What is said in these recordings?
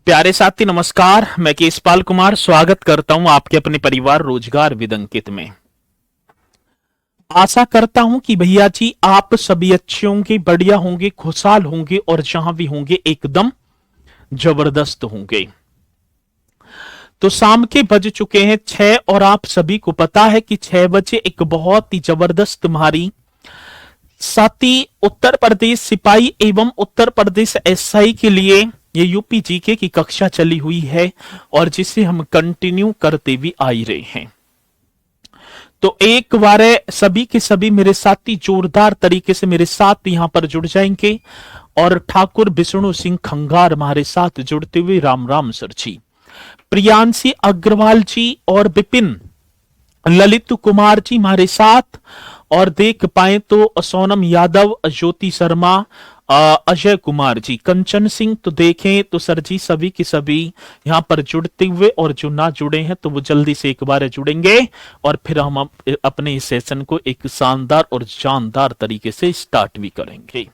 प्यारे साथी नमस्कार। मैं केशपाल कुमार स्वागत करता हूं आपके अपने परिवार रोजगार विद अंकित में। आशा करता हूं कि भैया जी आप सभी अच्छे होंगे, बढ़िया होंगे, खुशहाल होंगे और जहां भी होंगे एकदम जबरदस्त होंगे। तो शाम के बज चुके हैं 6 और आप सभी को पता है कि 6 बजे एक बहुत ही जबरदस्त हमारी साथी उत्तर प्रदेश सिपाही एवं उत्तर प्रदेश एसआई के लिए ये यूपी जीके की कक्षा चली हुई है और जिसे हम कंटिन्यू करते भी आ ही रहे हैं। तो एक बार सभी के सभी मेरे साथी जोरदार तरीके से मेरे साथ यहां पर जुड़ जाएंगे और ठाकुर विष्णु सिंह खंगार हमारे साथ जुड़ते हुए राम राम सर जी, प्रियांशी अग्रवाल जी और विपिन ललित कुमार जी हमारे साथ, और देख पाए तो सोनम यादव, ज्योति शर्मा, अजय कुमार जी, कंचन सिंह, तो देखें तो सर जी सभी के सभी यहां पर जुड़ते हुए, और जो ना जुड़े हैं तो वो जल्दी से एक बार जुड़ेंगे और फिर हम अपने इस सेशन को एक शानदार और जानदार तरीके से स्टार्ट भी करेंगे।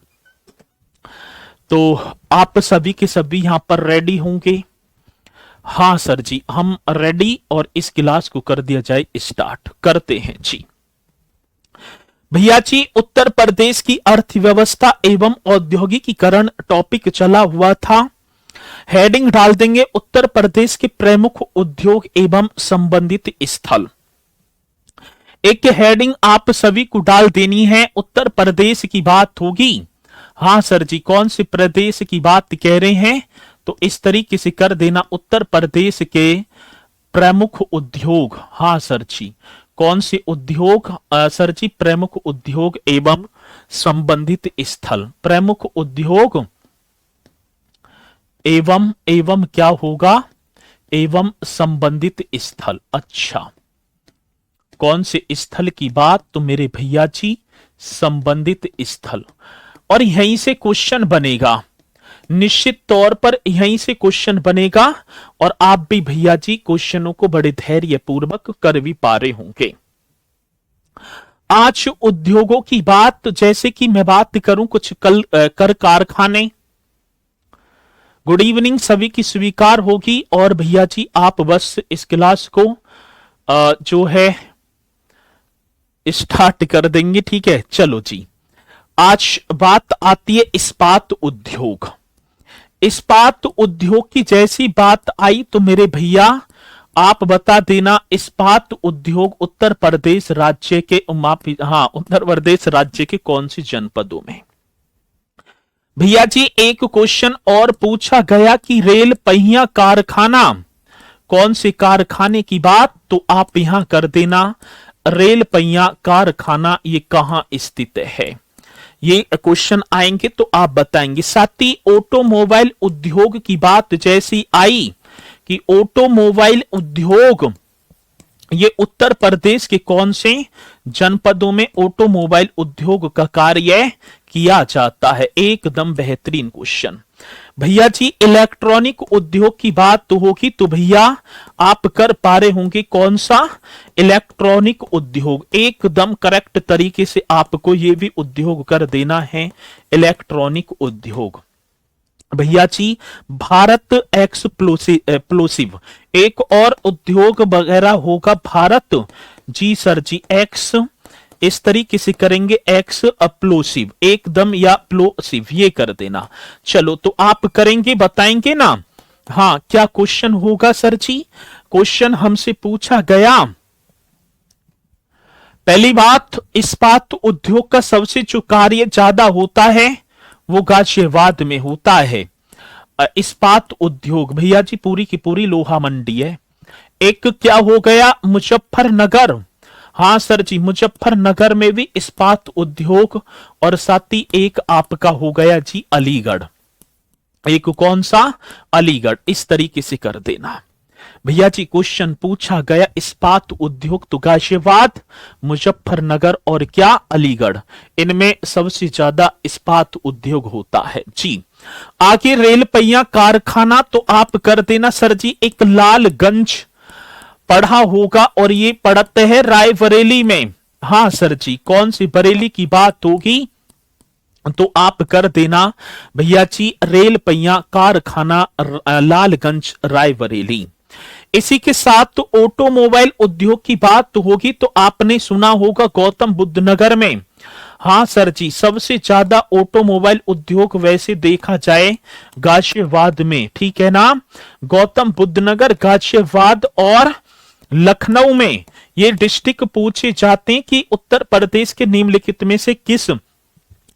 तो आप सभी के सभी यहां पर रेडी होंगे? हाँ सर जी हम रेडी, और इस क्लास को कर दिया जाए स्टार्ट। करते हैं जी। भैया जी उत्तर प्रदेश की अर्थव्यवस्था एवं औद्योगिकीकरण टॉपिक चला हुआ था। हेडिंग डाल देंगे उत्तर प्रदेश के प्रमुख उद्योग एवं संबंधित स्थल। एक हेडिंग आप सभी को डाल देनी है, उत्तर प्रदेश की बात होगी। हाँ सर जी कौन से प्रदेश की बात कह रहे हैं? तो इस तरीके से कर देना, उत्तर प्रदेश के प्रमुख उद्योग। हाँ सर जी कौन से उद्योग? सर जी प्रमुख उद्योग एवं संबंधित स्थल। प्रमुख उद्योग एवं क्या होगा? एवं संबंधित स्थल। अच्छा कौन से स्थल की बात? तो मेरे भैया जी संबंधित स्थल। और यहीं से क्वेश्चन बनेगा, निश्चित तौर पर यहीं से क्वेश्चन बनेगा, और आप भी भैया जी क्वेश्चनों को बड़े धैर्य पूर्वक कर भी पा रहे होंगे। आज उद्योगों की बात, जैसे कि मैं बात करूं कुछ कर कारखाने। गुड इवनिंग सभी की स्वीकार होगी, और भैया जी आप बस इस क्लास को जो है स्टार्ट कर देंगे, ठीक है। चलो जी, आज बात आती है इस्पात उद्योग। इस्पात उद्योग की जैसी बात आई तो मेरे भैया आप बता देना, इस्पात उद्योग उत्तर प्रदेश राज्य के उत्तर प्रदेश राज्य के कौन सी जनपदों में? भैया जी एक क्वेश्चन और पूछा गया कि रेल पहिया कारखाना, कौन से कारखाने की बात? तो आप यहां कर देना रेल पहिया कारखाना ये कहां स्थित है। ये क्वेश्चन आएंगे तो आप बताएंगे। साथ ही ऑटोमोबाइल उद्योग की बात जैसी आई कि ऑटोमोबाइल उद्योग ये उत्तर प्रदेश के कौन से जनपदों में ऑटोमोबाइल उद्योग का कार्य किया जाता है? एकदम बेहतरीन क्वेश्चन। भैया जी इलेक्ट्रॉनिक उद्योग की बात तो होगी, तो भैया आप कर पा रहे होंगे कौन सा? इलेक्ट्रॉनिक उद्योग। एकदम करेक्ट तरीके से आपको ये भी उद्योग कर देना है, इलेक्ट्रॉनिक उद्योग। भैया जी भारत एक्सप्लोसिव, एक और उद्योग वगैरह होगा भारत। जी सर जी एक्स, इस तरीके से करेंगे एक्स अप्लोसिव, एकदम या प्लोसिव ये कर देना। चलो तो आप करेंगे, बताएंगे ना? हाँ क्या क्वेश्चन होगा सर जी? क्वेश्चन हमसे पूछा गया, पहली बात इस्पात उद्योग का सबसे जो कार्य ज्यादा होता है वो गाजियाबाद में होता है। इस्पात उद्योग भैया जी पूरी की पूरी लोहा मंडी है। एक क्या हो गया? मुजफ्फरनगर। हाँ सर जी मुजफ्फरनगर में भी इस्पात उद्योग, और साथ ही एक आपका हो गया जी अलीगढ़। एक कौन सा? अलीगढ़। इस तरीके से कर देना। भैया जी क्वेश्चन पूछा गया इस्पात उद्योग तो गाजियाबाद, मुजफ्फरनगर और क्या? अलीगढ़। इनमें सबसे ज्यादा इस्पात उद्योग होता है जी। आगे रेल पहिया कारखाना तो आप कर देना सर जी, एक लालगंज पढ़ा होगा, और ये पढ़ते हैं रायबरेली में। हाँ सर जी कौन सी बरेली की बात होगी? तो आप कर देना भैया जी रेल पहिया कारखाना लालगंज रायबरेली। इसी के साथ तो ऑटोमोबाइल उद्योग की बात तो होगी, तो आपने सुना होगा गौतम बुद्ध नगर में। हाँ सर जी, सबसे ज्यादा ऑटोमोबाइल उद्योग वैसे देखा जाए गाजियाबाद में, ठीक है ना। गौतम बुद्ध नगर, गाजियाबाद और लखनऊ में ये डिस्ट्रिक्ट पूछे जाते हैं कि उत्तर प्रदेश के निम्नलिखित में से किस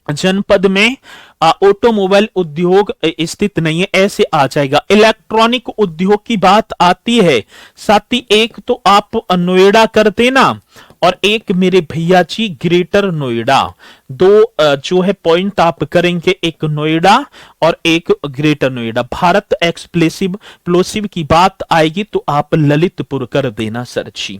जनपद में ऑटोमोबाइल उद्योग स्थित नहीं है, ऐसे आ जाएगा। इलेक्ट्रॉनिक उद्योग की बात आती है, साथ ही एक तो आप नोएडा कर देना और एक मेरे भैया जी ग्रेटर नोएडा। दो जो है पॉइंट आप करेंगे, एक नोएडा और एक ग्रेटर नोएडा। भारत एक्सप्लोसिव की बात आएगी तो आप ललितपुर कर देना सर जी।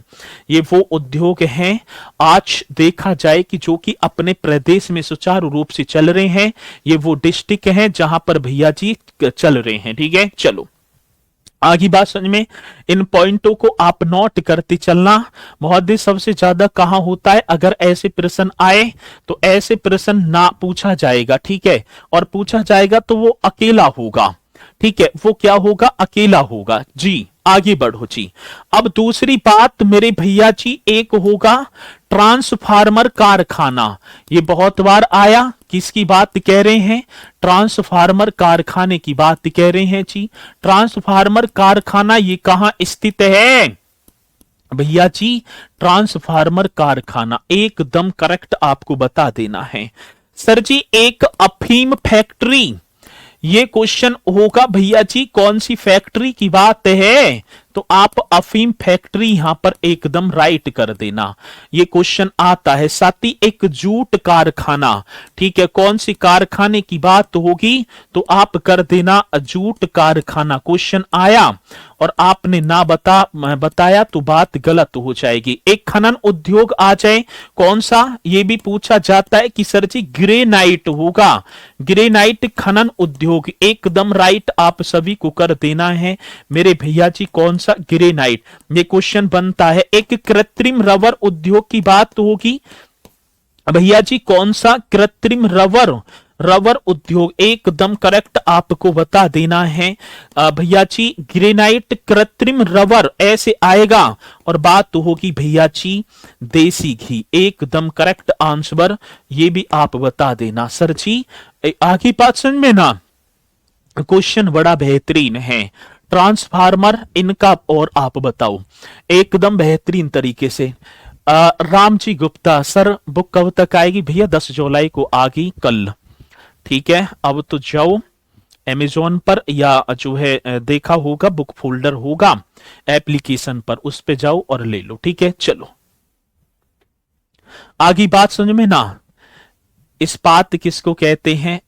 ये वो उद्योग हैं आज देखा जाए कि जो कि अपने प्रदेश में सुचारू रूप से चल रहे हैं। ये वो डिस्ट्रिक्ट हैं जहां पर भैया जी चल रहे हैं, ठीक है। चलो आगे बात समझ में, इन पॉइंटों को आप नोट करते चलना। महोदय सबसे ज्यादा कहां होता है, अगर ऐसे प्रश्न आए तो ऐसे प्रश्न ना पूछा जाएगा, ठीक है। और पूछा जाएगा तो वो अकेला होगा, ठीक है। वो क्या होगा, अकेला होगा जी। आगे बढ़ो जी। अब दूसरी बात मेरे भैया जी, एक होगा ट्रांसफार्मर कारखाना। ये बहुत बार आया, किसकी बात कह रहे हैं, ट्रांसफार्मर कारखाने की बात कह रहे हैं जी। ट्रांसफार्मर कारखाना ये कहां स्थित है भैया जी, ट्रांसफार्मर कारखाना एकदम करेक्ट आपको बता देना है सर जी। एक अफीम फैक्ट्री, ये क्वेश्चन होगा भैया जी कौन सी फैक्ट्री की बात है, तो आप अफीम फैक्ट्री यहां पर एकदम राइट कर देना, ये क्वेश्चन आता है। साथ ही एक जूट कारखाना, ठीक है, कौन सी कारखाने की बात होगी तो आप कर देना जूट कारखाना। क्वेश्चन आया और आपने ना बताया तो बात गलत हो जाएगी। एक खनन उद्योग आ जाए, कौन सा, ये भी पूछा जाता है कि सर जी ग्रेनाइट होगा, ग्रेनाइट खनन उद्योग एकदम राइट आप सभी को कर देना है मेरे भैया जी। कौन सा, ग्रेनाइट, ये क्वेश्चन बनता है। एक कृत्रिम रबर उद्योग की बात होगी भैया जी, कौन सा, कृत्रिम रबर उद्योग एकदम करेक्ट आपको बता देना है भैया जी। ग्रेनाइट कृत्रिम रबर ऐसे आएगा और बात तो होगी भैया जी देसी घी, एकदम करेक्ट आंसर, ये भी आप बता देना सर जी। आगे बात समझ में ना, क्वेश्चन बड़ा बेहतरीन है। ट्रांसफार्मर इनका और आप बताओ एकदम बेहतरीन तरीके से। राम जी गुप्ता सर, बुक कब तक आएगी भैया, 10 जुलाई को आगी कल, ठीक है। अब तो जाओ अमेजोन पर या जो है देखा होगा बुक फोल्डर होगा एप्लीकेशन पर, उस पे जाओ और ले लो, ठीक है। चलो आगे बात समझ में ना, इस्पात किसको कहते हैं,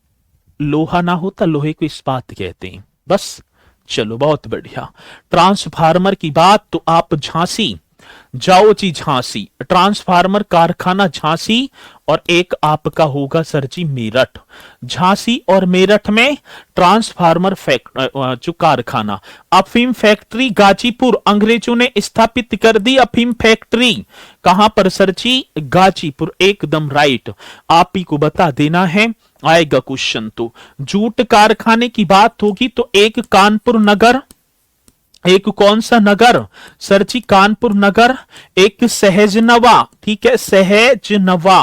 लोहा ना होता लोहे को इस्पात कहते हैं, बस। चलो बहुत बढ़िया। ट्रांसफार्मर की बात तो आप झांसी जाओ जी, झांसी ट्रांसफार्मर कारखाना झांसी, और एक आपका होगा सर जी मेरठ। झांसी और मेरठ में ट्रांसफार्मर जो कारखाना। अफीम फैक्ट्री गाजीपुर, अंग्रेजों ने स्थापित कर दी अफीम फैक्ट्री, कहां पर सर जी, गाजीपुर, एकदम राइट आप ही को बता देना है, आएगा क्वेश्चन तो। जूट कारखाने की बात होगी तो एक कानपुर नगर, एक कौन सा नगर सर जी, कानपुर नगर। एक सहजनवा, ठीक है, सहजनवा,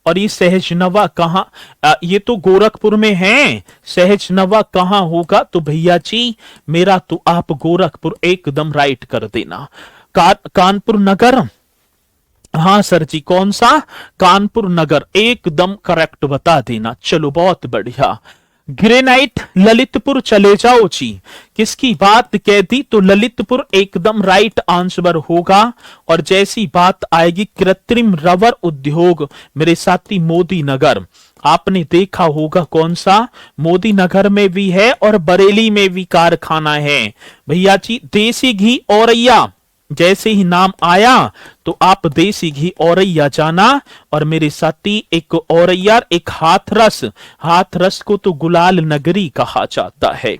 और ये सहजनवा कहां, ये तो गोरखपुर में है, सहजनवा कहां होगा तो भैया जी मेरा तो आप गोरखपुर एकदम राइट कर देना। कानपुर नगर, हाँ सर जी, कौन सा, कानपुर नगर, एकदम करेक्ट बता देना। चलो बहुत बढ़िया। ग्रेनाइट ललितपुर चले जाओ जी, किसकी बात कह दी तो ललितपुर एकदम राइट आंसर होगा। और जैसी बात आएगी कृत्रिम रबर उद्योग मेरे साथी मोदी नगर, आपने देखा होगा कौन सा, मोदी नगर में भी है और बरेली में भी कारखाना है भैया जी। देसी घी औरैया, जैसे ही नाम आया तो आप देसी घी औरैया जाना, और मेरे साथी एक औरैया, एक हाथरस, हाथरस को तो गुलाल नगरी कहा जाता है,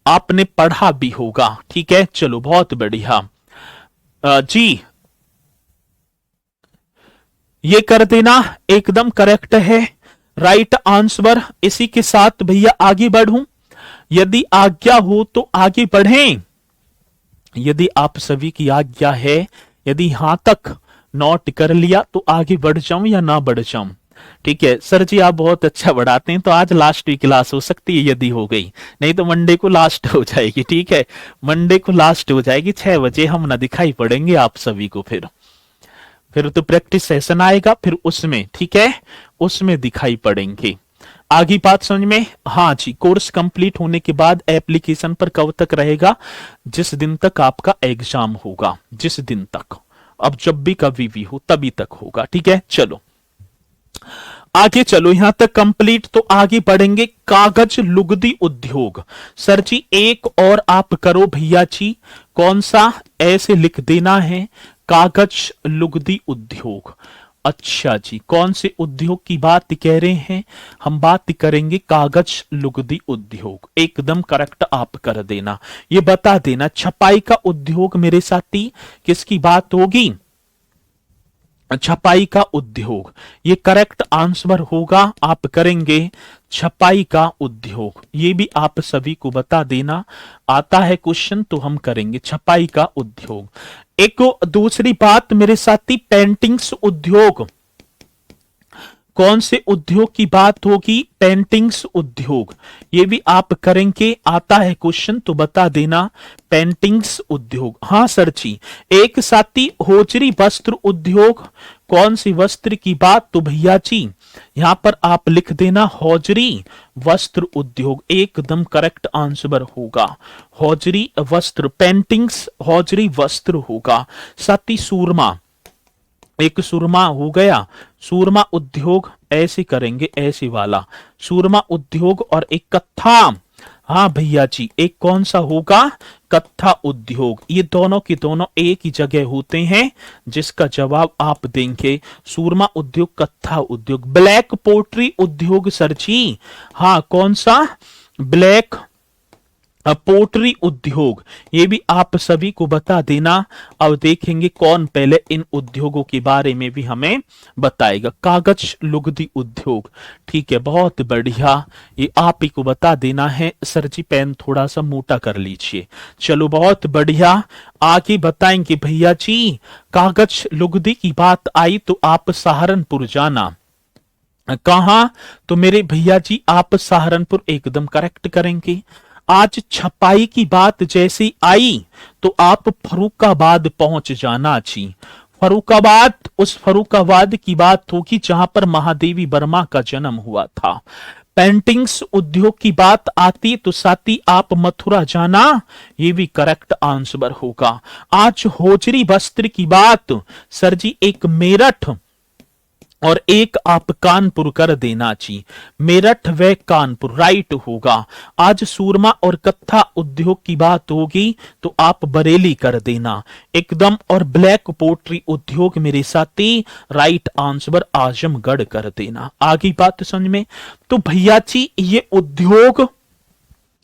आपने पढ़ा भी होगा, ठीक है। चलो बहुत बढ़िया जी, ये कर देना एकदम करेक्ट है। Right answer. इसी के साथ भैया आगे बढ़ूं? यदि आज्ञा हो तो आगे बढ़ें। यदि आप सभी की आज्ञा है, यदि यहां तक नोट कर लिया तो आगे बढ़ जाऊं या ना बढ़ जाऊं? ठीक है सर जी, आप बहुत अच्छा बढ़ाते हैं, तो आज लास्ट की क्लास हो सकती है यदि हो गई, नहीं तो मंडे को लास्ट हो जाएगी। ठीक है, मंडे को लास्ट हो जाएगी, 6 बजे हम ना दिखाई पड़ेंगे आप सभी को। फिर तो प्रैक्टिस सेशन आएगा, फिर उसमें, ठीक है, उसमें दिखाई पड़ेंगे। आगे बात समझ में? हाँ जी, कोर्स कंप्लीट होने के बाद एप्लीकेशन पर कब तक रहेगा? जिस दिन तक आपका एग्जाम होगा, जिस दिन तक, अब जब भी कभी भी हो तभी तक होगा। ठीक है, चलो आगे चलो, यहां तक कंप्लीट। तो आगे बढ़ेंगे, कागज लुगदी उद्योग। सर जी एक और आप करो भैया जी, कौन सा? ऐसे लिख देना है, कागज लुगदी उद्योग। अच्छा जी, कौन से उद्योग की बात कह रहे हैं? हम बात करेंगे कागज लुगदी उद्योग। एकदम करेक्ट आप कर देना, ये बता देना छपाई का उद्योग मेरे साथी किसकी बात होगी? छपाई का उद्योग, ये करेक्ट आंसर होगा। आप करेंगे छपाई का उद्योग, ये भी आप सभी को बता देना। आता है क्वेश्चन तो हम करेंगे छपाई का उद्योग। एक दूसरी बात मेरे साथी, पेंटिंग्स उद्योग। कौन से उद्योग की बात होगी? पेंटिंग्स उद्योग, ये भी आप करेंगे। आता है क्वेश्चन तो बता देना, पेंटिंग्स उद्योग। हाँ सर जी, एक साथी होजरी वस्त्र उद्योग। कौन सी वस्त्र की बात? तो भैया जी यहां पर आप लिख देना होजरी वस्त्र उद्योग, एकदम करेक्ट आंसर होगा। होजरी वस्त्र, पेंटिंग्स होजरी वस्त्र होगा। साथी सूरमा, एक सुरमा हो गया, सूरमा उद्योग ऐसे करेंगे, ऐसे वाला सूरमा उद्योग। और एक कत्था, हाँ भैया जी, एक कौन सा होगा? कत्था उद्योग। ये दोनों के दोनों एक ही जगह होते हैं, जिसका जवाब आप देंगे सूरमा उद्योग, कत्था उद्योग। ब्लैक पोट्री उद्योग सर जी, हाँ कौन सा? ब्लैक पोट्री उद्योग, ये भी आप सभी को बता देना। अब देखेंगे कौन पहले इन उद्योगों के बारे में भी हमें बताएगा। कागज लुगदी उद्योग, ठीक है, बहुत बढ़िया, ये आप ही को बता देना है। सर जी पेन थोड़ा सा मोटा कर लीजिए। चलो बहुत बढ़िया, आगे बताएंगे भैया जी। कागज लुगदी की बात आई तो आप सहारनपुर जाना। कहा? तो मेरे भैया जी आप सहारनपुर एकदम करेक्ट करेंगे। आज छपाई की बात जैसी आई तो आप फरुखाबाद पहुंच जाना जी। फरुखाबाद, उस फरुखाबाद की बात होगी जहां पर महादेवी वर्मा का जन्म हुआ था। पेंटिंग्स उद्योग की बात आती तो साथी आप मथुरा जाना, ये भी करेक्ट आंसर होगा। आज होजरी वस्त्र की बात सर जी एक मेरठ और एक आप कानपुर कर देना जी, मेरठ व कानपुर राइट होगा। आज सूरमा और कत्था उद्योग की बात होगी तो आप बरेली कर देना एकदम। और ब्लैक पोट्री उद्योग मेरे साथी राइट आंसर आजमगढ़ कर देना। आगे बात समझ में? तो भैया जी ये उद्योग,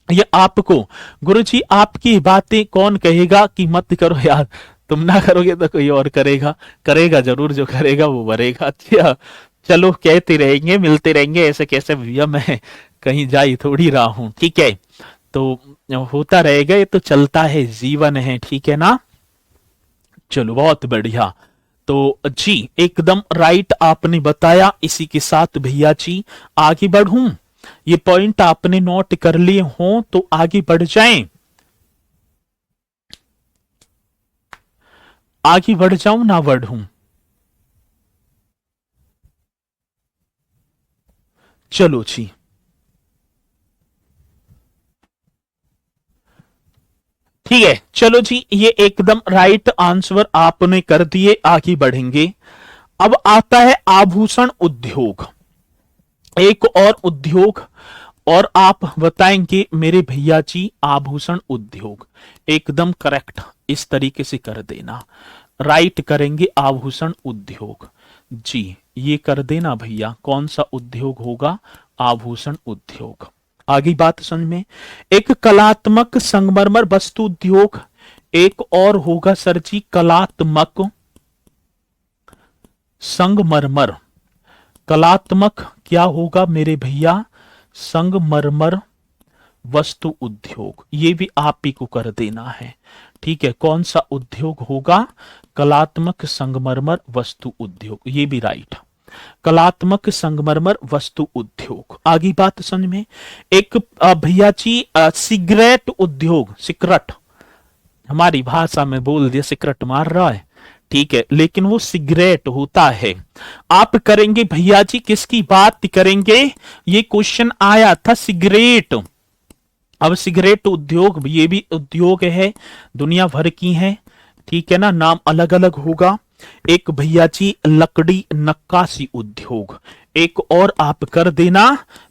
ये आपको गुरुजी आपकी बातें कौन कहेगा कि मत करो यार, तुम ना करोगे तो कोई और करेगा, करेगा जरूर, जो करेगा वो मरेगा। अच्छा चलो कहते रहेंगे, मिलते रहेंगे, ऐसे कैसे भैया, मैं कहीं जा ही थोड़ी रहा हूं, ठीक है, तो होता रहेगा, ये तो चलता है, जीवन है, ठीक है ना। चलो बहुत बढ़िया, तो जी एकदम राइट आपने बताया। इसी के साथ भैया जी आगे बढ़ूं, ये पॉइंट आपने नोट कर लिए हो तो आगे बढ़ जाएं। आगे बढ़ जाऊं ना बढ़ूं? चलो जी, ठीक है, चलो जी, ये एकदम राइट आंसर आपने कर दिए। आगे बढ़ेंगे, अब आता है आभूषण उद्योग, एक और उद्योग, और आप बताएंगे मेरे भैया जी आभूषण उद्योग एकदम करेक्ट इस तरीके से कर देना, राइट करेंगे आभूषण उद्योग जी, ये कर देना भैया। कौन सा उद्योग होगा? आभूषण उद्योग। आगे बात समझ में? एक कलात्मक संगमरमर वस्तु उद्योग, एक और होगा सर जी कलात्मक संगमरमर। कलात्मक क्या होगा मेरे भैया? संगमरमर वस्तु उद्योग। ये भी आप ही को कर देना है। ठीक है, कौन सा उद्योग होगा? कलात्मक संगमरमर वस्तु उद्योग, ये भी राइट। कलात्मक संगमरमर वस्तु उद्योग। आगे बात समझ में। एक भैया जी सिगरेट उद्योग, सिगरेट हमारी भाषा में बोल दिया, सिगरेट मार रहा है, ठीक है, लेकिन वो सिगरेट होता है। आप करेंगे भैया जी, किसकी बात करेंगे? ये क्वेश्चन आया था सिगरेट। अब सिगरेट उद्योग, ये भी उद्योग है, दुनिया भर की है, ठीक है ना, नाम अलग अलग होगा। एक भैया जी लकड़ी नक्काशी उद्योग, एक और आप कर देना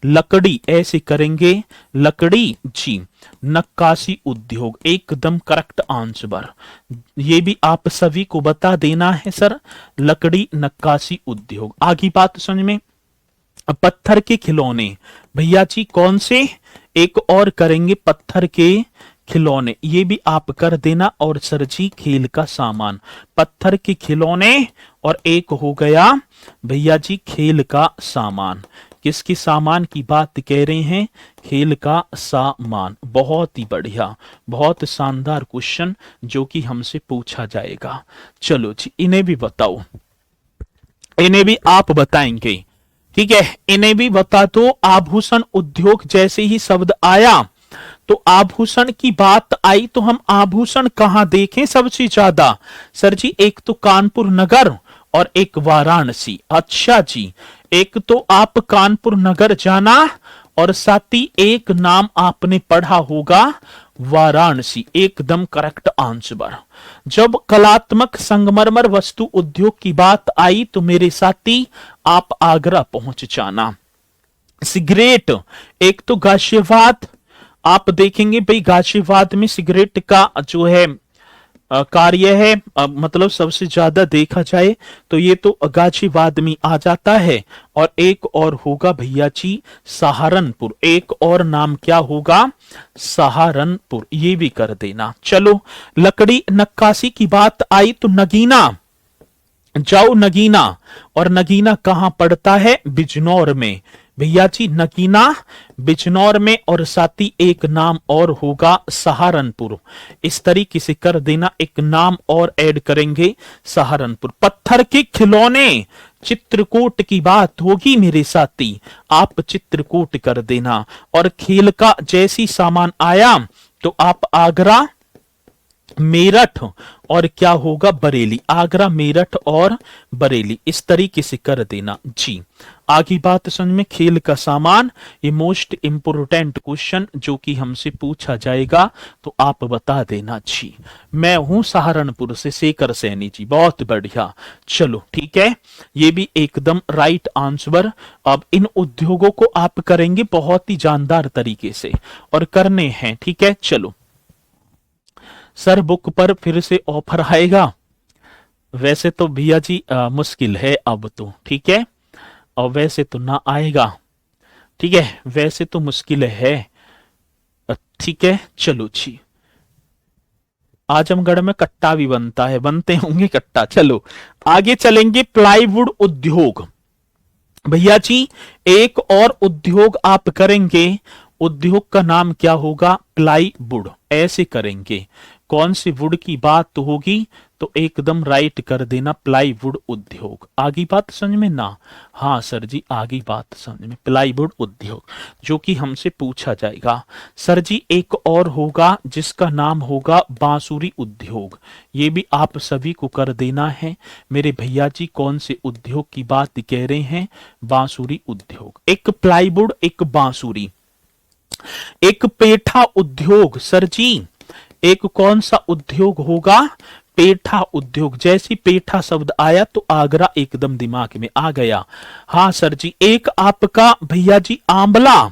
लकड़ी, ऐसे करेंगे लकड़ी जी नक्काशी उद्योग, एकदम करेक्ट आंसर। ये भी आप सभी को बता देना है सर, लकड़ी नक्काशी उद्योग। आगे बात समझ में। पत्थर के खिलौने, भैया जी कौन से? एक और करेंगे पत्थर के खिलौने, ये भी आप कर देना। और सर जी खेल का सामान, पत्थर के खिलौने, और एक हो गया भैया जी खेल का सामान। किसके सामान की बात कह रहे हैं? खेल का सामान। बहुत ही बढ़िया, बहुत शानदार क्वेश्चन जो कि हमसे पूछा जाएगा। चलो जी, इन्हें भी बताओ, इन्हें भी आप बताएंगे, ठीक है, इन्हें भी बता दो। आभूषण उद्योग, जैसे ही शब्द आया तो आभूषण की बात आई तो हम आभूषण कहां देखें सबसे ज्यादा? सर जी एक तो कानपुर नगर और एक वाराणसी। अच्छा जी, एक तो आप कानपुर नगर जाना, और साथ ही एक नाम आपने पढ़ा होगा वाराणसी, एकदम करेक्ट आंसर। जब कलात्मक संगमरमर वस्तु उद्योग की बात आई तो मेरे साथी आप आगरा पहुंच जाना। सिगरेट, एक तो गाजियाबाद, आप देखेंगे भाई गाजियाबाद में सिगरेट का जो है कार्य है, मतलब सबसे ज्यादा देखा जाए तो ये तो गाजियाबाद में आ जाता है। और एक और होगा भैया जी सहारनपुर, एक और नाम क्या होगा? सहारनपुर, ये भी कर देना। चलो, लकड़ी नक्काशी की बात आई तो नगीना, जाओ नगीना, और नगीना कहां पड़ता है? बिजनौर में। भैया जी नगीना बिजनौर में, और साथ ही एक नाम और होगा सहारनपुर। इस तरीके से कर देना, एक नाम और ऐड करेंगे सहारनपुर। पत्थर के खिलौने, चित्रकूट की बात होगी मेरे साथी, आप चित्रकूट कर देना। और खेल का जैसी सामान आया तो आप आगरा, मेरठ, और क्या होगा? बरेली। आगरा, मेरठ और बरेली, इस तरीके से कर देना जी। आगे बात समझ में। खेल का सामान, ये मोस्ट इंपोर्टेंट क्वेश्चन जो कि हमसे पूछा जाएगा तो आप बता देना जी। मैं हूं सहारनपुर से, शेखर सैनी जी, बहुत बढ़िया। चलो ठीक है, ये भी एकदम राइट आंसर। अब इन उद्योगों को आप करेंगे बहुत ही जानदार तरीके से, और करने हैं, ठीक है। चलो सर, बुक पर फिर से ऑफर आएगा? वैसे तो भैया जी मुश्किल है अब तो, ठीक है, और वैसे तो ना आएगा, ठीक है, वैसे तो मुश्किल है, ठीक है। चलो जी, आजमगढ़ में कट्टा भी बनता है, बनते होंगे कट्टा। चलो आगे चलेंगे। प्लाईवुड उद्योग, भैया जी एक और उद्योग आप करेंगे, उद्योग का नाम क्या होगा? प्लाईवुड, ऐसे करेंगे। कौन सी वुड की बात होगी? तो एकदम राइट कर देना, प्लाईवुड उद्योग। आगे बात समझ में ना? हाँ सर जी, आगे बात समझ में, प्लाईवुड उद्योग जो कि हमसे पूछा जाएगा। सर जी एक और होगा जिसका नाम होगा बांसुरी उद्योग, ये भी आप सभी को कर देना है मेरे भैया जी। कौन से उद्योग की बात कह रहे हैं? बांसुरी उद्योग। एक प्लाईवुड, एक बांसुरी, एक पेठा उद्योग। सर जी एक कौन सा उद्योग होगा? पेठा उद्योग। जैसी पेठा शब्द आया तो आगरा एकदम दिमाग में आ गया। हाँ सर जी, एक आपका भैया जी आंवला,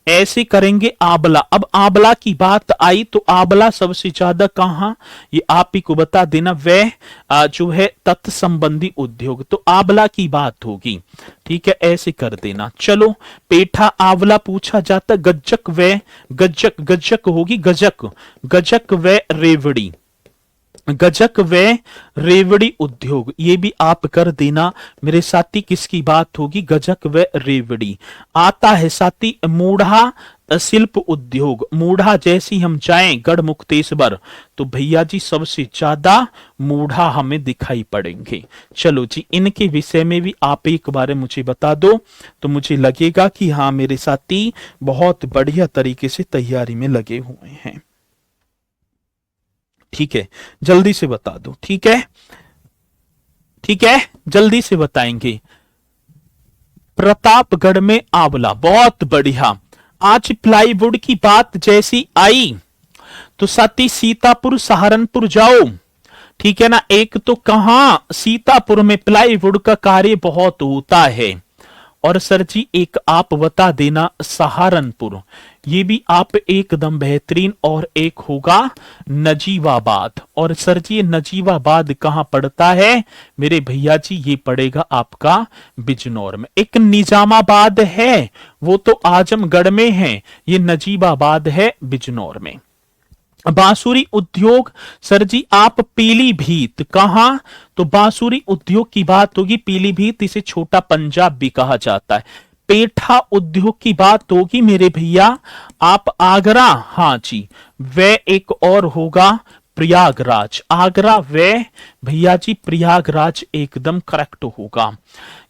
ऐसे करेंगे आंवला। अब आंवला की बात आई तो आंवला सबसे ज्यादा कहां, ये आप ही को बता देना, वह जो है तत् संबंधी उद्योग, तो आंवला की बात होगी, ठीक है, ऐसे कर देना। चलो पेठा आंवला पूछा जाता, गज्जक व गज्जक, गज्जक होगी गजक, गजक व रेवड़ी, गजक व रेवड़ी उद्योग, ये भी आप कर देना मेरे साथी। किसकी बात होगी? गजक व रेवड़ी। आता है साथी मूढ़ा शिल्प उद्योग। मूढ़ा जैसी हम जाएं गढ़मुक्तेश्वर तो भैया जी सबसे ज्यादा मूढ़ा हमें दिखाई पड़ेंगे। चलो जी, इनके विषय में भी आप एक बार मुझे बता दो तो मुझे लगेगा कि हाँ मेरे साथी बहुत बढ़िया तरीके से तैयारी में लगे हुए हैं। ठीक है, जल्दी से बता दो। ठीक है, ठीक है, जल्दी से बताएंगे। प्रतापगढ़ में आंवला, बहुत बढ़िया। आज प्लाईवुड की बात जैसी आई तो साथी सीतापुर सहारनपुर जाओ। ठीक है ना, एक तो कहां सीतापुर में प्लाईवुड का कार्य बहुत होता है। और सर जी एक आप बता देना सहारनपुर, ये भी आप एकदम बेहतरीन। और एक होगा नजीबाबाद। और सर जी ये नजीबाबाद कहां पड़ता है मेरे भैया जी? ये पड़ेगा आपका बिजनौर में। एक निजामाबाद है वो तो आजमगढ़ में है, ये नजीबाबाद है बिजनौर में। बांसुरी उद्योग सर जी आप पीलीभीत, कहां? तो बांसुरी उद्योग की बात होगी पीलीभीत, इसे छोटा पंजाब भी कहा जाता है। पेठा उद्योग की बात होगी मेरे भैया आप आगरा, हाँ जी। वह एक और होगा प्रयागराज, आगरा वे भैया जी प्रयागराज एकदम करेक्ट होगा।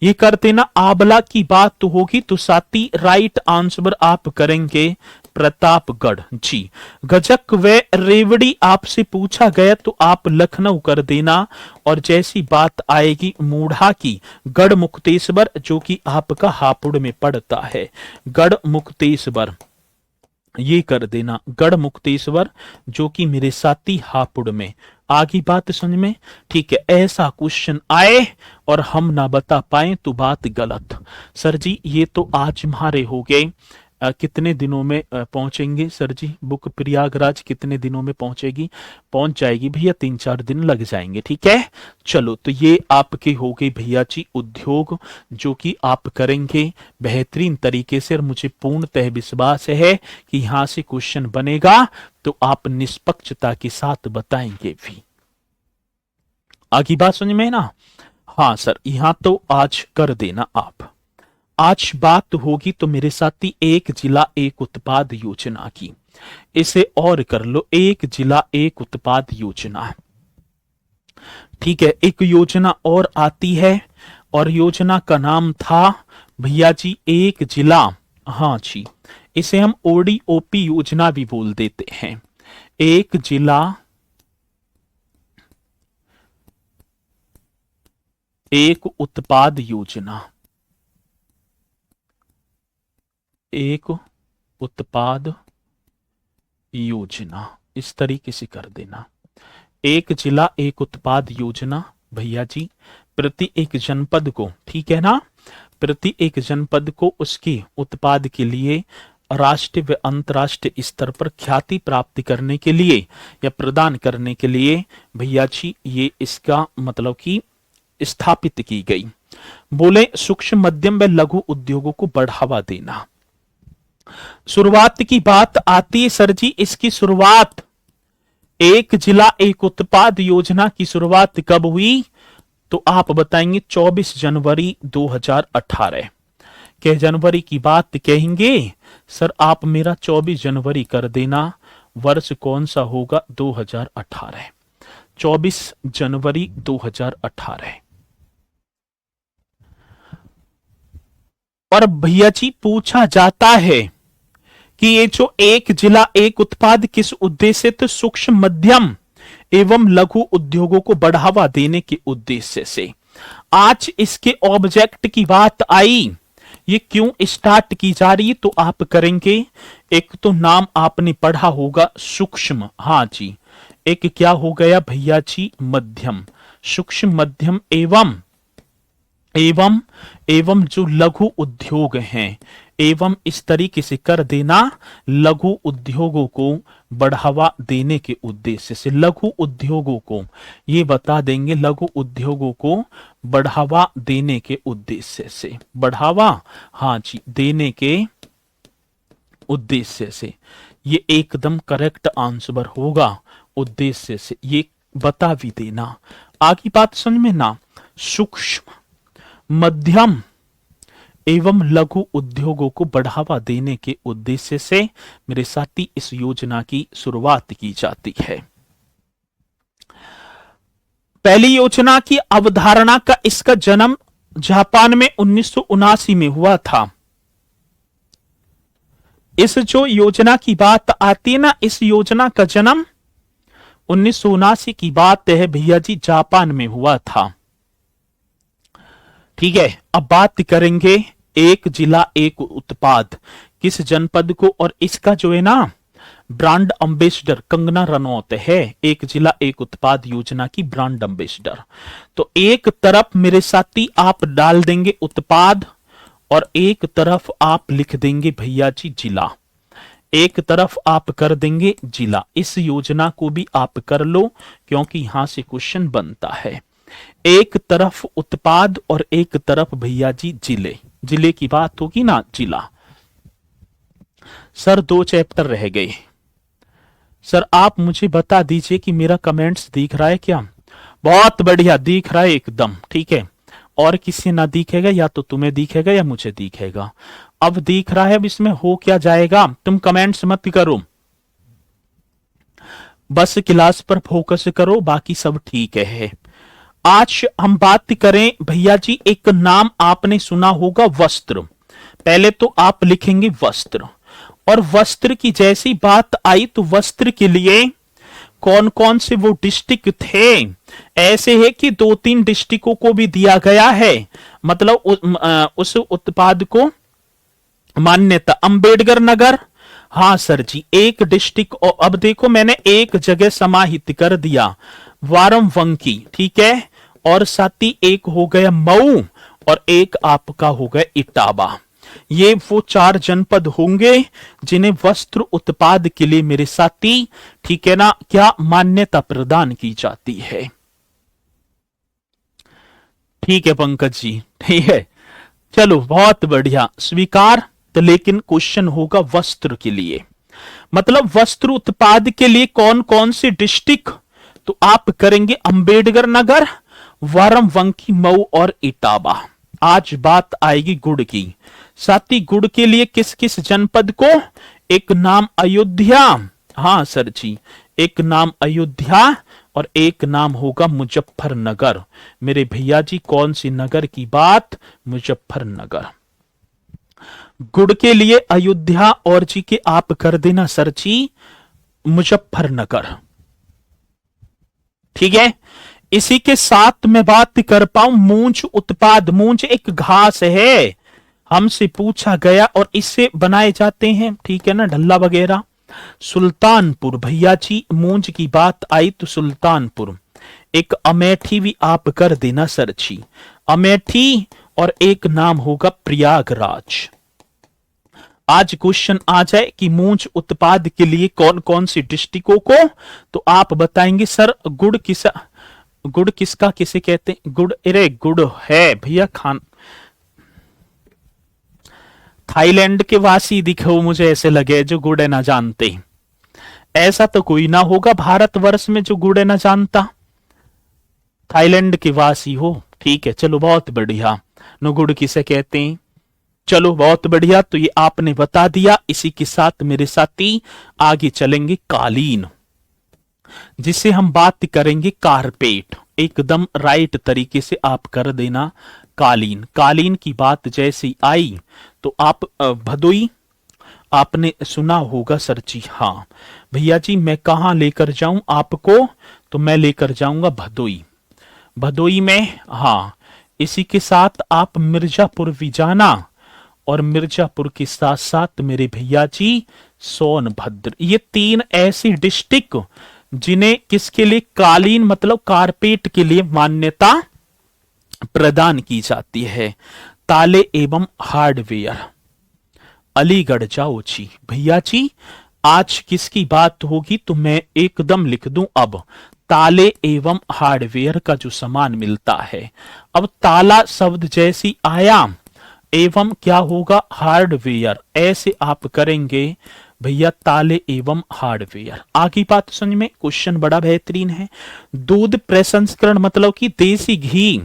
ये करते ना। आंवला की बात तो होगी तो साथी राइट आंसर आप करेंगे प्रतापगढ़ जी। गजक व रेवड़ी आपसे पूछा गया तो आप लखनऊ कर देना। और जैसी बात आएगी मूढ़ा की, गढ़ मुक्तेश्वर जो कि आपका हापुड़ में पड़ता है, गढ़ मुक्तेश्वर ये कर देना। गढ़ मुक्तेश्वर जो कि मेरे साथी हापुड़ में। आगे बात समझ में? ठीक है, ऐसा क्वेश्चन आए और हम ना बता पाए तो बात गलत। सर जी ये तो आज हमारे हो गए। कितने दिनों में पहुंचेंगे सर जी? बुक प्रयागराज कितने दिनों में पहुंचेगी? पहुंच जाएगी भैया, 3-4 दिन लग जाएंगे। ठीक है, चलो तो ये आपके हो गए भैया जी उद्योग जो कि आप करेंगे बेहतरीन तरीके से। और मुझे पूर्णतः विश्वास है कि यहां से क्वेश्चन बनेगा तो आप निष्पक्षता के साथ बताएंगे भी। आगे बात समझ में ना? हाँ सर, यहां तो आज कर देना आप। आज बात होगी तो मेरे साथी एक जिला एक उत्पाद योजना की, इसे और कर लो। एक जिला एक उत्पाद योजना, ठीक है। एक योजना और आती है और योजना का नाम था भैया जी एक जिला, हाँ जी। इसे हम ओडीओपी योजना भी बोल देते हैं। एक जिला एक उत्पाद योजना, एक उत्पाद योजना, इस तरीके से कर देना। एक जिला एक उत्पाद योजना भैया जी प्रति एक जनपद को, ठीक है ना, प्रति एक जनपद को उसके उत्पाद के लिए राष्ट्रीय व अंतर्राष्ट्रीय स्तर पर ख्याति प्राप्त करने के लिए या प्रदान करने के लिए भैया जी ये इसका मतलब कि स्थापित की गई। बोले सूक्ष्म मध्यम व लघु उद्योगों को बढ़ावा देना। शुरुआत की बात आती है सर जी, इसकी शुरुआत एक जिला एक उत्पाद योजना की शुरुआत कब हुई? तो आप बताएंगे 24 जनवरी 2018। क्या जनवरी की बात कहेंगे? सर आप मेरा 24 जनवरी कर देना। वर्ष कौन सा होगा? 2018, 24 जनवरी 2018। और भैया जी पूछा जाता है कि ये जो एक जिला एक उत्पाद किस उद्देश्य से? सूक्ष्म मध्यम एवं लघु उद्योगों को बढ़ावा देने के उद्देश्य से। आज इसके ऑब्जेक्ट की बात आई, ये क्यों स्टार्ट की जा रही है तो आप करेंगे। एक तो नाम आपने पढ़ा होगा सूक्ष्म, हाँ जी। एक क्या हो गया भैया जी? मध्यम, सूक्ष्म मध्यम एवं एवं एवं जो लघु उद्योग हैं, एवं इस तरीके से कर देना लघु उद्योगों को बढ़ावा देने के उद्देश्य से। लघु उद्योगों को ये बता देंगे, लघु उद्योगों को बढ़ावा देने के उद्देश्य से। बढ़ावा, हाँ जी, देने के उद्देश्य से। ये एकदम करेक्ट आंसर होगा। उद्देश्य से ये बता भी देना। आगे बात समझ में ना। सूक्ष्म, मध्यम एवं लघु उद्योगों को बढ़ावा देने के उद्देश्य से मेरे साथी इस योजना की शुरुआत की जाती है। पहली योजना की अवधारणा का इसका जन्म जापान में 1979 में हुआ था। इस जो योजना की बात आती है ना, इस योजना का जन्म 1979 की बात है भैया जी, जापान में हुआ था। ठीक है, अब बात करेंगे एक जिला एक उत्पाद, किस जनपद को, और इसका जो है ना ब्रांड एम्बेसडर कंगना रनौत है, एक जिला एक उत्पाद योजना की ब्रांड एम्बेसडर। तो एक तरफ मेरे साथी आप डाल देंगे उत्पाद और एक तरफ आप लिख देंगे भैया जी जिला, एक तरफ आप कर देंगे जिला। इस योजना को भी आप कर लो क्योंकि यहां से क्वेश्चन बनता है। एक तरफ उत्पाद और एक तरफ भैया जी जिले, जिले की बात होगी ना, जिला। सर 2 चैप्टर रह गए। सर आप मुझे बता दीजिए कि मेरा कमेंट्स दिख रहा है क्या? बहुत बढ़िया दिख रहा है एकदम, ठीक है। और किसी ना दिखेगा, या तो तुम्हें दिखेगा या मुझे दिखेगा। अब दिख रहा है, अब इसमें हो क्या जाएगा, तुम कमेंट्स मत करो, बस क्लास पर फोकस करो, बाकी सब ठीक है। आज हम बात करें भैया जी, एक नाम आपने सुना होगा वस्त्र। पहले तो आप लिखेंगे वस्त्र, और वस्त्र की जैसी बात आई तो वस्त्र के लिए कौन कौन से वो डिस्ट्रिक्ट थे, ऐसे है कि 2-3 डिस्ट्रिक्टों को भी दिया गया है, मतलब उस उत्पाद को मान्यता। अंबेडकर नगर, हाँ सर जी, एक डिस्ट्रिक्ट। और अब देखो मैंने एक जगह समाहित कर दिया, वारमवंकी, ठीक है, और साथ ही एक हो गया मऊ और एक आपका हो गया इटावा। ये वो 4 जनपद होंगे जिन्हें वस्त्र उत्पाद के लिए मेरे साथी, ठीक है ना, क्या मान्यता प्रदान की जाती है। ठीक है पंकज जी, ठीक है, चलो बहुत बढ़िया, स्वीकार। तो लेकिन क्वेश्चन होगा वस्त्र के लिए, मतलब वस्त्र उत्पाद के लिए कौन कौन से डिस्ट्रिक्ट, तो आप करेंगे अंबेडकर नगर, वारमवंकी, मऊ और इटावा। आज बात आएगी गुड़ की। साथ ही गुड़ के लिए किस किस जनपद को, एक नाम अयोध्या, हाँ सर जी, एक नाम अयोध्या और एक नाम होगा मुजफ्फरनगर। मेरे भैया जी कौन सी नगर की बात, मुजफ्फरनगर। गुड़ के लिए अयोध्या और जी के आप कर देना सर जी मुजफ्फरनगर, ठीक है। इसी के साथ मैं बात कर पाऊं मूंछ उत्पाद। मूंछ एक घास है, हमसे पूछा गया, और इससे बनाए जाते हैं, ठीक है ना, ढल्ला वगैरह। सुल्तानपुर, भैया जी मूंछ की बात आई तो सुल्तानपुर। एक अमेठी भी आप कर देना सर जी, अमेठी, और एक नाम होगा प्रयागराज। आज क्वेश्चन आ जाए कि मूंछ उत्पाद के लिए कौन कौन सी डिस्ट्रिक्टों को, तो आप बताएंगे सर गुड़ किसका किसे कहते हैं, गुड़, अरे गुड़ है भैया खान, थाईलैंड के वासी दिखे मुझे ऐसे लगे जो गुड़ है ना जानते। ऐसा तो कोई ना होगा भारतवर्ष में जो गुड़ है ना जानता, थाईलैंड के वासी हो, ठीक है। चलो बहुत बढ़िया, नो गुड़ किसे कहते हैं, चलो बहुत बढ़िया, तो ये आपने बता दिया। इसी के साथ मेरे साथी आगे चलेंगे कालीन, जिसे हम बात करेंगे कारपेट। एकदम राइट तरीके से आप कर देना कालीन। कालीन की बात जैसी आई तो आप भदोई आपने सुना होगा सर जी, हाँ भैया जी मैं कहां लेकर जाऊं आपको, तो मैं लेकर जाऊंगा भदोई। भदोई में, हाँ इसी के साथ आप मिर्जापुर भी जाना, और मिर्जापुर के साथ साथ मेरे भैया जी सोनभद्र। ये 3 ऐसी डिस्ट्रिक्ट जिन्हें किसके लिए, कालीन मतलब कारपेट के लिए मान्यता प्रदान की जाती है। ताले एवं हार्डवेयर, अलीगढ़ जाओ जी। भैया जी आज किसकी बात होगी, तो मैं एकदम लिख दूं अब, ताले एवं हार्डवेयर का जो सामान मिलता है। अब ताला शब्द जैसी आया, एवं क्या होगा हार्डवेयर, ऐसे आप करेंगे भैया ताले एवं हार्डवेयर। आगे बात समझ में, क्वेश्चन बड़ा बेहतरीन है। दूध प्रसंस्करण मतलब कि देसी घी,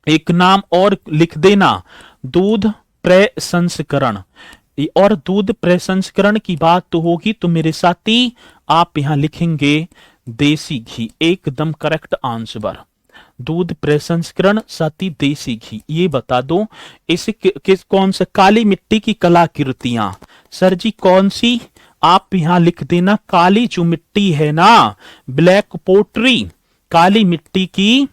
एक नाम और लिख देना, दूध प्रसंस्करण। और दूध प्रसंस्करण की बात तो होगी तो मेरे साथी आप यहां लिखेंगे देसी घी, एकदम करेक्ट आंसर। दूध प्रसंस्करण साथी देसी घी, ये बता दो इसे किस कौन सा, काली मिट्टी की कलाकृतियां। सर जी कौन सी, आप यहां लिख देना काली जो मिट्टी है ना, ब्लैक पोट्री, काली मिट्टी की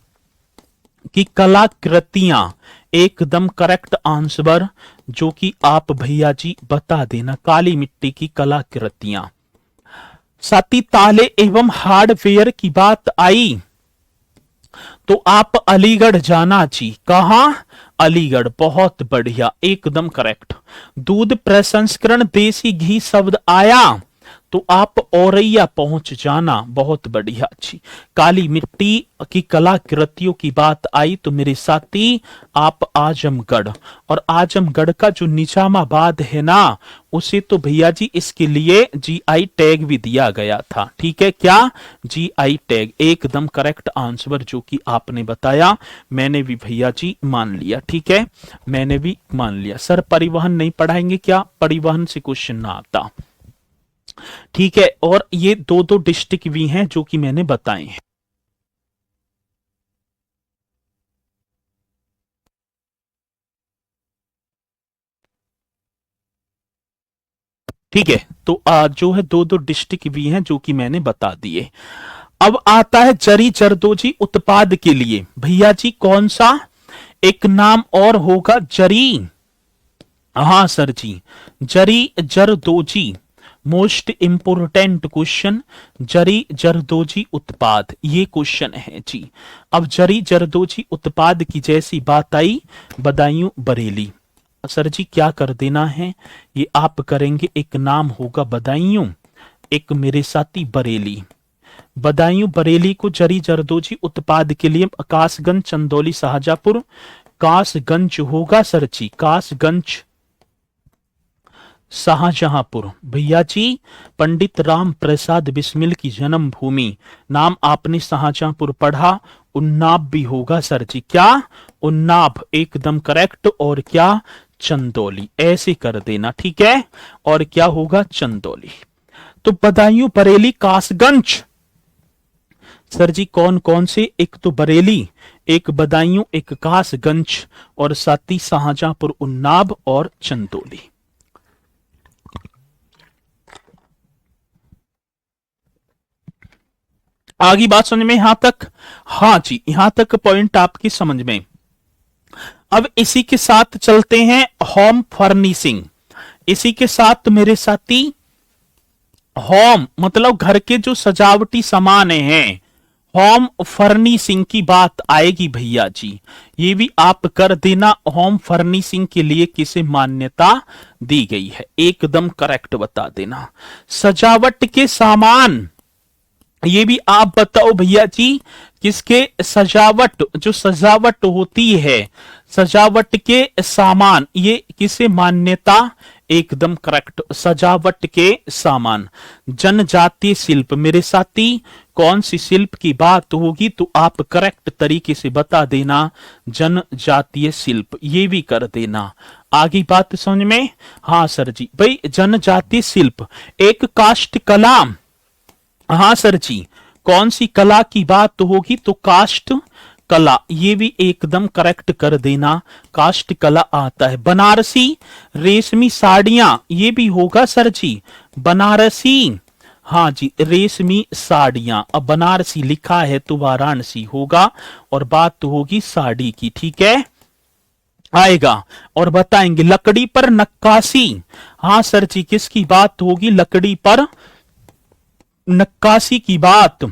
कलाकृतियां, एकदम करेक्ट आंसर जो कि आप भैया जी बता देना, काली मिट्टी की कलाकृतियां। साथी ताले एवं हार्डवेयर की बात आई तो आप अलीगढ़ जाना जी। कहां, अलीगढ़, बहुत बढ़िया, एकदम करेक्ट। दूध प्रसंस्करण देसी घी शब्द आया तो आप औरैया पहुंच जाना, बहुत बढ़िया जी। काली मिट्टी की कलाकृतियों की बात आई तो मेरे साथी आप आजमगढ़, और आजमगढ़ का जो निजामाबाद है ना, उसे तो भैया जी इसके लिए जीआई टैग भी दिया गया था। ठीक है, क्या जीआई टैग, एकदम करेक्ट आंसर जो कि आपने बताया, मैंने भी भैया जी मान लिया। ठीक है, मैंने भी मान लिया। सर परिवहन नहीं पढ़ाएंगे क्या, परिवहन से क्वेश्चन ना आता। ठीक है, और ये दो दो डिस्ट्रिक्ट भी हैं जो कि मैंने बताए हैं। ठीक है, तो जो है दो दो डिस्ट्रिक्ट भी हैं जो कि मैंने बता दिए। अब आता है जरी जरदोजी उत्पाद के लिए, भैया जी कौन सा एक नाम और होगा, जरी, हाँ सर जी, जरी जरदोजी, मोस्ट इंपोर्टेंट क्वेश्चन, जरी जरदोजी उत्पाद, ये क्वेश्चन है जी। अब जरी जरदोजी उत्पाद की जैसी बात आई, बदायूं बरेली, सर जी क्या कर देना है, ये आप करेंगे, एक नाम होगा बदायूं, एक मेरे साथी बरेली। बदायूं बरेली को जरी जरदोजी उत्पाद के लिए कासगंज, चंदौली, शाहजहांपुर, कासगंज होगा सर जी, कासगंज शाहजहांपुर। भैया जी पंडित राम प्रसाद बिस्मिल की जन्म भूमि, नाम आपने शाहजहांपुर पढ़ा, उन्नाव भी होगा सर जी, क्या उन्नाव, एकदम करेक्ट, और क्या चंदौली, ऐसे कर देना। ठीक है, और क्या होगा चंदौली। तो बदायूं बरेली कासगंज, सर जी कौन कौन से, एक तो बरेली, एक बदायूं, एक कासगंज, और साथ ही शाहजहांपुर, उन्नाव और चंदौली। आगे बात समझ में यहां तक, हाँ जी यहां तक पॉइंट आपकी समझ में। अब इसी के साथ चलते हैं होम फर्निशिंग, इसी के साथ मेरे साथी होम मतलब घर के जो सजावटी सामान हैं, होम फर्निशिंग की बात आएगी भैया जी, ये भी आप कर देना। होम फर्निशिंग के लिए किसे मान्यता दी गई है, एकदम करेक्ट बता देना। सजावट के सामान, ये भी आप बताओ भैया जी, किसके सजावट, जो सजावट होती है, सजावट के सामान, ये किसे मान्यता, एकदम करेक्ट, सजावट के सामान। जनजातीय शिल्प, मेरे साथी कौन सी शिल्प की बात होगी तो आप करेक्ट तरीके से बता देना, जनजातीय शिल्प, ये भी कर देना। आगे बात समझ में, हाँ सर जी, भाई जनजातीय शिल्प एक काष्ठ कला, हाँ सर जी, कौन सी कला की बात होगी तो काष्ठ कला, ये भी एकदम करेक्ट कर देना, काष्ठ कला आता है। बनारसी रेशमी साड़ियां, ये भी होगा सर जी, बनारसी, हाँ जी रेशमी साड़ियां, अब बनारसी लिखा है तो वाराणसी होगा, और बात तो होगी साड़ी की। ठीक है, आएगा, और बताएंगे लकड़ी पर नक्काशी, हाँ सर जी किसकी बात होगी, लकड़ी पर नक्काशी की बात,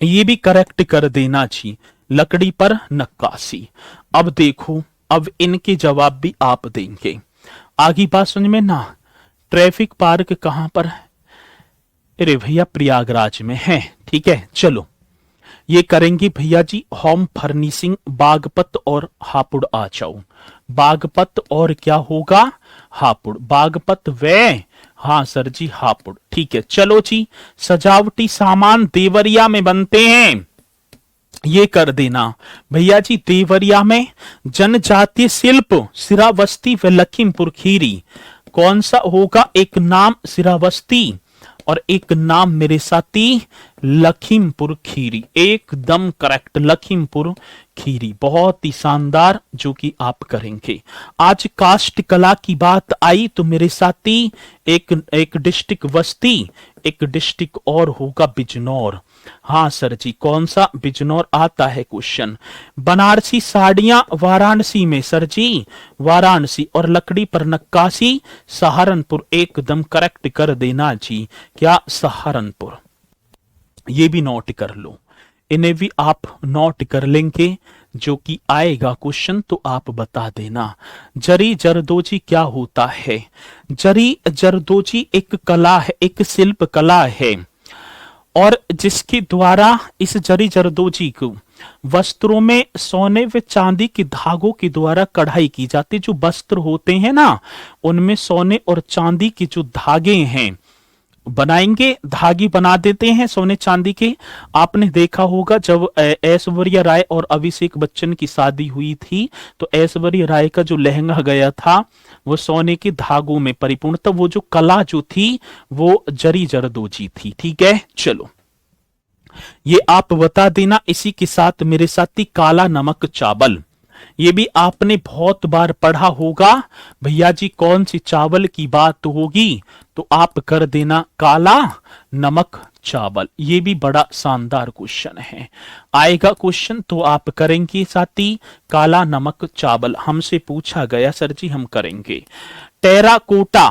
ये भी करेक्ट कर देना जी, लकड़ी पर नक्काशी। अब देखो, अब इनके जवाब भी आप देंगे। आगे बात समझ में ना, ट्रैफिक पार्क कहां पर है, अरे भैया प्रयागराज में है। ठीक है, चलो ये करेंगे भैया जी, होम फर्निशिंग बागपत और हापुड़ आ जाओ, बागपत और क्या होगा हापुड़, बागपत वे हाँ सर जी, हापुड़। ठीक है, चलो जी। सजावटी सामान देवरिया में बनते हैं, ये कर देना भैया जी। देवरिया में जनजातीय शिल्प सिरावस्ती व लखीमपुर खीरी। कौन सा होगा? एक नाम सिरावस्ती और एक नाम मेरे साथी लखीमपुर खीरी। एकदम करेक्ट, लखीमपुर खीरी। बहुत ही शानदार, जो कि आप करेंगे। आज काष्ठ कला की बात आई तो मेरे साथी एक एक डिस्ट्रिक्ट बस्ती, एक डिस्ट्रिक्ट और होगा बिजनौर। हाँ सर जी, कौन सा? बिजनौर आता है क्वेश्चन। बनारसी साड़ियां वाराणसी में सर जी, वाराणसी। और लकड़ी पर नक्काशी सहारनपुर। एकदम करेक्ट कर देना जी। क्या? सहारनपुर। ये भी नोट कर लो, इन्हें भी आप नोट कर लेंगे, जो कि आएगा क्वेश्चन तो आप बता देना। जरी जरदोजी क्या होता है? जरी जरदोजी एक कला है, एक शिल्प कला है, और जिसके द्वारा इस जरी जरदोजी को वस्त्रों में सोने व चांदी के धागों के द्वारा कढ़ाई की जाती। जो वस्त्र होते हैं ना, उनमें सोने और चांदी के जो धागे हैं बनाएंगे, धागे बना देते हैं सोने चांदी के। आपने देखा होगा जब ऐश्वर्या राय और अभिषेक बच्चन की शादी हुई थी, तो ऐश्वर्या राय का जो लहंगा गया था वो सोने के धागों में परिपूर्ण था। वो जो कला जो थी वो जरी जरदोजी थी। ठीक है, चलो ये आप बता देना। इसी के साथ मेरे साथी काला नमक चावल, ये भी आपने बहुत बार पढ़ा होगा। भैया जी कौन सी चावल की बात होगी तो आप कर देना काला नमक चावल। ये भी बड़ा शानदार क्वेश्चन है, आएगा क्वेश्चन तो आप करेंगे साथी। काला नमक चावल हमसे पूछा गया सर जी, हम करेंगे। टेराकोटा,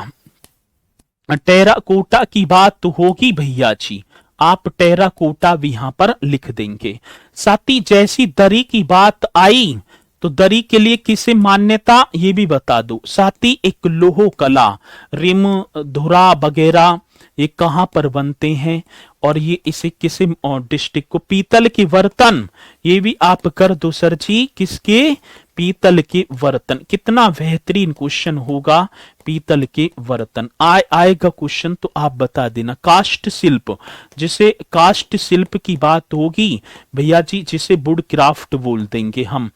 टेराकोटा की बात तो होगी भैया जी, आप टेराकोटा भी यहां पर लिख देंगे साथी। जैसी दरी की बात आई तो दरी के लिए किसे मान्यता, ये भी बता दो साथी। एक लोहो कला, रिम धुरा वगैरह ये कहां पर बनते हैं, और ये इसे किसे डिस्ट्रिक्ट को। पीतल के बर्तन, ये भी आप कर दो सर जी। किसके? पीतल के बर्तन। कितना बेहतरीन क्वेश्चन होगा, पीतल के बर्तन। आएगा क्वेश्चन तो आप बता देना। काष्ठ शिल्प, जिसे काष्ठ शिल्प की बात होगी भैया जी, जिसे वुड क्राफ्ट बोल देंगे हम।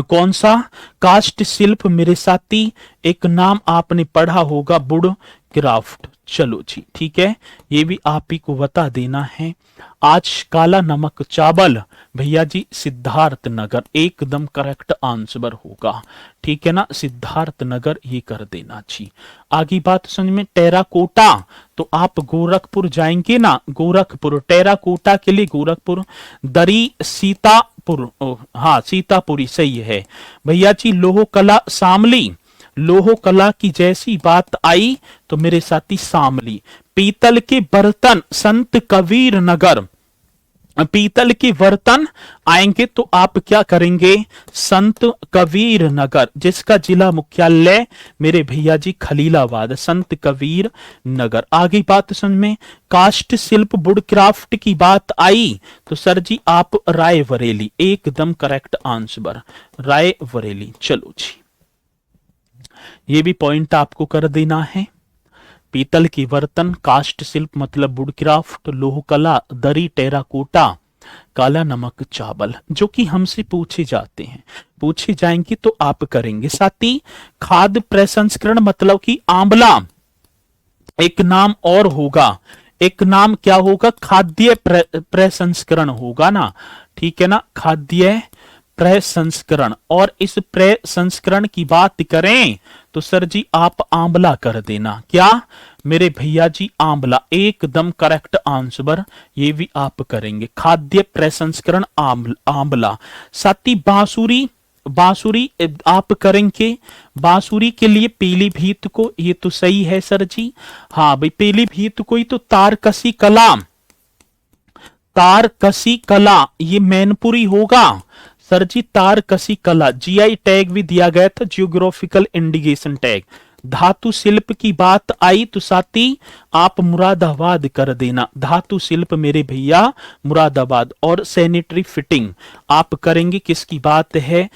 कौन सा? काष्ठ शिल्प मेरे साथी, एक नाम आपने पढ़ा होगा वुड क्राफ्ट। चलो जी, ठीक है, ये भी आप ही को बता देना है। आज काला नमक चावल भैया जी सिद्धार्थ नगर, एकदम करेक्ट आंसर होगा। ठीक है ना, सिद्धार्थ नगर ये कर देना जी। आगे बात समझ में। टेराकोटा, तो आप गोरखपुर जाएंगे ना, गोरखपुर। टेराकोटा के लिए गोरखपुर। दरी सीतापुर, हाँ सीतापुरी सही है भैया जी। लोह कला शामली, लोह कला की जैसी बात आई तो मेरे साथी शामली। पीतल के बर्तन संत कबीर नगर, पीतल के बर्तन आएंगे तो आप क्या करेंगे? संत कबीर नगर, जिसका जिला मुख्यालय मेरे भैया जी खलीलाबाद, संत कबीर नगर। आगे बात समझ में। काष्ठ शिल्प वुड क्राफ्ट की बात आई तो सर जी आप रायबरेली, एकदम करेक्ट आंसर रायबरेली। चलो जी, ये भी पॉइंट आपको कर देना है। पीतल के बर्तन, काष्ठ शिल्प मतलब वुड क्राफ्ट, लोह कला, दरी, टेराकोटा, काला नमक चावल, जो कि हमसे पूछे जाते हैं, पूछे जाएंगे तो आप करेंगे साथी। खाद्य प्रसंस्करण मतलब कि आंवला, एक नाम और होगा, एक नाम क्या होगा? खाद्य प्रसंस्करण होगा ना, ठीक है ना, खाद्य प्रसंस्करण। और इस प्रसंस्करण की बात करें तो सर जी आप आंवला कर देना। क्या मेरे भैया जी? आंवला, एकदम करेक्ट आंसर, ये भी आप करेंगे। खाद्य प्रसंस्करण आंवला। साथी बांसुरी, बांसुरी आप करेंगे। बांसुरी के लिए पीलीभीत को, ये तो सही है सर जी। हाँ भाई, पीलीभीत को ही तो तारकसी कला, तारकसी कला ये मैनपुरी होगा सर जी। तारकसी कला जीआई टैग भी दिया गया था, जियोग्राफिकल इंडिकेशन टैग। धातु शिल्प की बात आई तो साथी आप मुरादाबाद कर देना। धातु शिल्प मेरे भैया मुरादाबाद। और सैनिटरी फिटिंग आप करेंगे, किसकी बात है?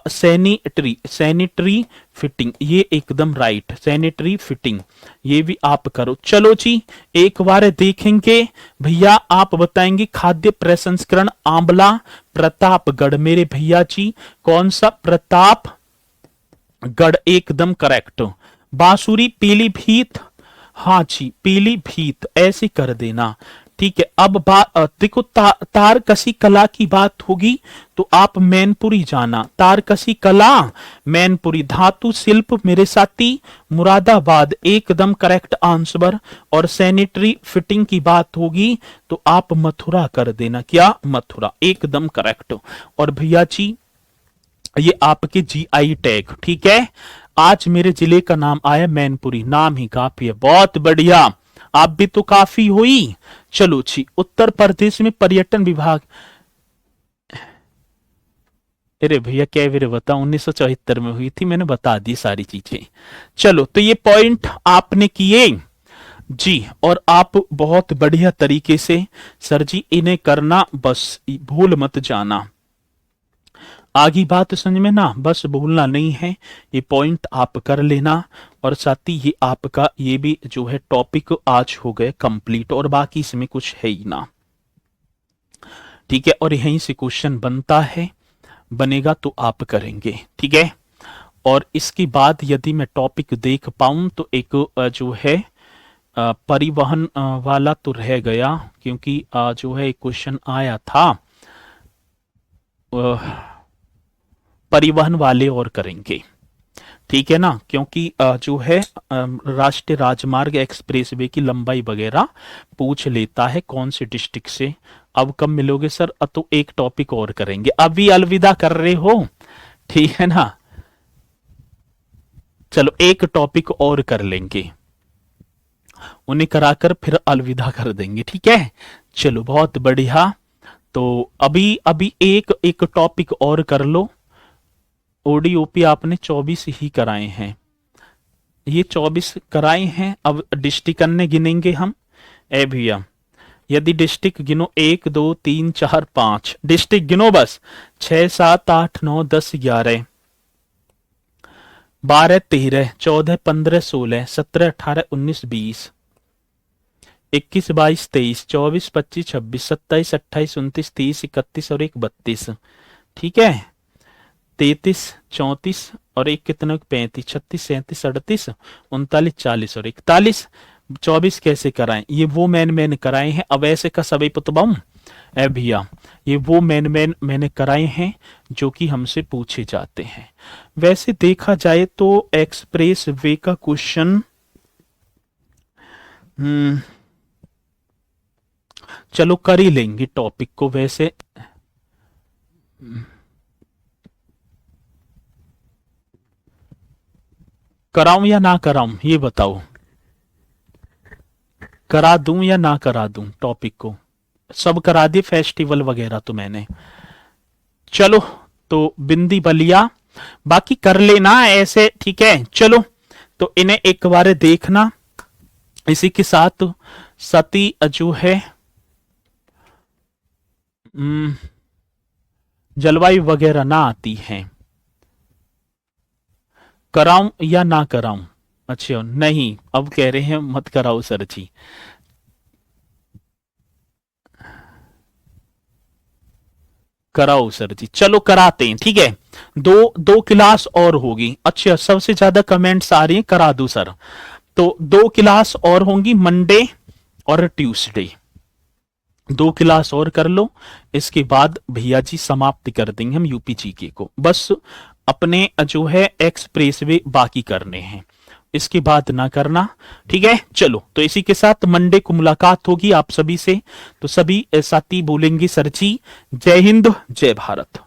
सैनिटरी फिटिंग, ये एकदम राइट, सैनिटरी फिटिंग ये भी आप करो। चलो जी एक बार देखेंगे भैया, आप बताएंगे खाद्य प्रसंस्करण आंवला प्रतापगढ़। मेरे भैया जी कौन सा? प्रतापगढ़ एकदम करेक्ट। बांसुरी पीलीभीत, हाँ जी पीलीभीत ऐसे कर देना। ठीक है, अब देखो तारकसी कला की बात होगी तो आप मैनपुरी जाना। तारकसी कला मैनपुरी। धातु शिल्प मेरे साथी मुरादाबाद एकदम करेक्ट आंसर। और सैनिटरी फिटिंग की बात होगी तो आप मथुरा कर देना। क्या? मथुरा एकदम करेक्ट। और भैया जी ये आपके जीआई टैग, ठीक है। आज मेरे जिले का नाम आया मैनपुरी, नाम ही काफी है। बहुत बढ़िया, आप भी तो काफी हुई। चलो जी, उत्तर प्रदेश में पर्यटन विभाग, अरे भैया क्या मेरे बता 1974 में हुई थी, मैंने बता दी सारी चीजें। चलो तो ये पॉइंट आपने किए जी, और आप बहुत बढ़िया तरीके से सर जी इन्हें करना, बस भूल मत जाना। आगे बात समझ में ना, बस भूलना नहीं है, ये पॉइंट आप कर लेना। और साथ ही ये आपका ये भी जो है टॉपिक आज हो गए कंप्लीट, और बाकी इसमें कुछ है ही ना। ठीक है, और यहीं से क्वेश्चन बनता है, बनेगा तो आप करेंगे। ठीक है, और इसके बाद यदि मैं टॉपिक देख पाऊं तो एक जो है परिवहन वाला तो रह गया, क्योंकि जो है एक क्वेश्चन आया था, परिवहन वाले और करेंगे। ठीक है ना, क्योंकि जो है राष्ट्रीय राजमार्ग एक्सप्रेसवे की लंबाई वगैरह पूछ लेता है कौन से डिस्ट्रिक्ट से। अब कब मिलोगे सर? तो एक टॉपिक और करेंगे, अभी अलविदा कर रहे हो, ठीक है ना। चलो एक टॉपिक और कर लेंगे, उन्हें कराकर फिर अलविदा कर देंगे। ठीक है, चलो बहुत बढ़िया। तो अभी अभी एक टॉपिक और कर लो। ओडीओपी आपने 24 ही कराए हैं, ये 24 कराए हैं। अब डिस्ट्रिक्ट अन्य गिनेंगे हम। ए भैया यदि डिस्ट्रिक्ट गिनो 1 2 3 4 5 डिस्ट्रिक्ट गिनो, बस 6 7 8 9 10 11 12 13 14 15 16 17 18 19 20 21 22 23 24 25 26 27 28 29 30 31 और 1 32। ठीक है, 33 34 और एक कितना? 35 36 37 38 39 40 और 41। 24 कैसे कराएं? ये वो मैन कराए हैं। अब ऐसे का सभी पुतबम ए भैया, ये वो मैन मैंने कराए हैं जो कि हमसे पूछे जाते हैं। वैसे देखा जाए तो एक्सप्रेस वे का क्वेश्चन चलो कर ही लेंगे टॉपिक को। वैसे कराऊं या ना कराऊं, ये बताओ, करा दूं या ना करा दूं? टॉपिक को सब करा दिए, फेस्टिवल वगैरह तो मैंने। चलो तो बिंदी बलिया बाकी कर लेना ऐसे, ठीक है। चलो तो इन्हें एक बार देखना। इसी के साथ सती जो है जलवायु वगैरह ना आती है, कराऊं या ना कराऊं? अच्छा नहीं, अब कह रहे हैं मत कराओ सर जी। कराओ सर जी, चलो कराते हैं। ठीक है, दो क्लास और होगी। अच्छा सबसे ज्यादा कमेंट्स आ रही हैं, करा दो सर। तो 2 क्लास और होंगी, मंडे और ट्यूसडे। 2 क्लास और कर लो, इसके बाद भैया जी समाप्त कर देंगे हम यूपी जीके को। बस अपने जो है एक्सप्रेसवे बाकी करने हैं, इसके बाद ना करना। ठीक है, चलो तो इसी के साथ मंडे को मुलाकात होगी आप सभी से। तो सभी साथी बोलेंगे सर जी जय हिंद जय भारत।